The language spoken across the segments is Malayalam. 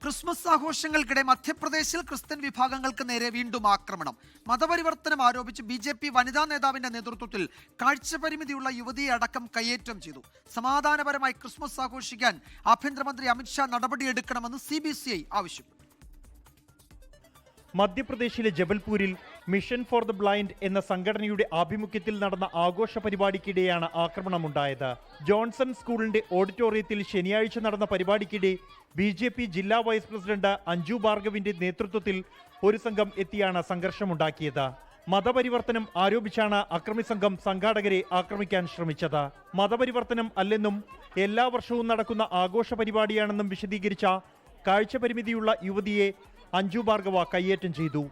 ക്രിസ്മസ് ആഘോഷങ്ങൾക്കിടെ മധ്യപ്രദേശിൽ ക്രിസ്ത്യൻ വിഭാഗങ്ങൾക്ക് നേരെ വീണ്ടും ആക്രമണം. മതപരിവർത്തനം ആരോപിച്ച് BJP വനിതാ നേതാവിന്റെ നേതൃത്വത്തിൽ കാഴ്ചപരിമിതിയുള്ള യുവതിയെ അടക്കം കയ്യേറ്റം ചെയ്തു. സമാധാനപരമായി ക്രിസ്മസ് ആഘോഷിക്കാൻ ആഭ്യന്തരമന്ത്രി അമിത്ഷാ നടപടിയെടുക്കണമെന്ന് CBCI ആവശ്യപ്പെട്ടു. മധ്യപ്രദേശിലെ ജബൽപൂരിൽ മിഷൻ ഫോർ ദ ബ്ലൈൻഡ് എന്ന സംഘടനയുടെ ആഭിമുഖ്യത്തിൽ നടന്ന ആഘോഷ പരിപാടിക്കിടെയാണ് ആക്രമണമുണ്ടായത്. ജോൺസൺ സ്കൂളിന്റെ ഓഡിറ്റോറിയത്തിൽ ശനിയാഴ്ച നടന്ന പരിപാടിക്കിടെ BJP ജില്ലാ വൈസ് പ്രസിഡന്റ് അഞ്ജു ഭാർഗവിന്റെ നേതൃത്വത്തിൽ ഒരു സംഘം എത്തിയാണ് സംഘർഷമുണ്ടാക്കിയത്. മതപരിവർത്തനം ആരോപിച്ചാണ് അക്രമി സംഘം സംഘാടകരെ ആക്രമിക്കാൻ ശ്രമിച്ചത്. മതപരിവർത്തനം അല്ലെന്നും എല്ലാ വർഷവും നടക്കുന്ന ആഘോഷ പരിപാടിയാണെന്നും വിശദീകരിച്ച കാഴ്ചപരിമിതിയുള്ള യുവതിയെ അഞ്ജു ഭാർഗവ കയ്യേറ്റം ചെയ്തു.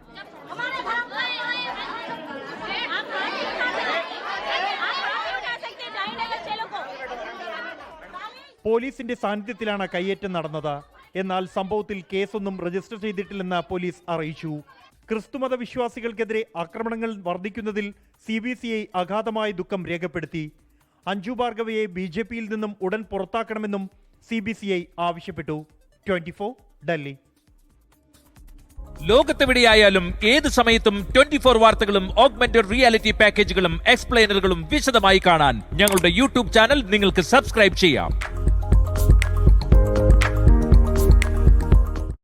പോലീസിന്റെ സാന്നിധ്യത്തിലാണ് കയ്യേറ്റം നടന്നത്. എന്നാൽ സംഭവത്തിൽ കേസൊന്നും രജിസ്റ്റർ ചെയ്തിട്ടില്ലെന്ന് പോലീസ് അറിയിച്ചു. ക്രിസ്തുമത വിശ്വാസികൾക്കെതിരെ ആക്രമണങ്ങൾ വർദ്ധിക്കുന്നതിൽ CBCI അഗാധമായ ദുഃഖം രേഖപ്പെടുത്തി. അഞ്ജു ഭാർഗവയെ BJPയിൽ നിന്നും ഉടൻ പുറത്താക്കണമെന്നും CBCI ആവശ്യപ്പെട്ടു. 24 ഡൽഹി. ലോകത്തെവിടെയായാലും ഏത് സമയത്തും 24 വാർത്തകളും ഓഗ്മെന്റഡ് റിയാലിറ്റി പാക്കേജുകളും എക്സ്പ്ലെയിനറുകളും വിശദമായി കാണാൻ ഞങ്ങളുടെ YouTube ചാനൽ നിങ്ങൾക്ക് സബ്സ്ക്രൈബ് ചെയ്യാം.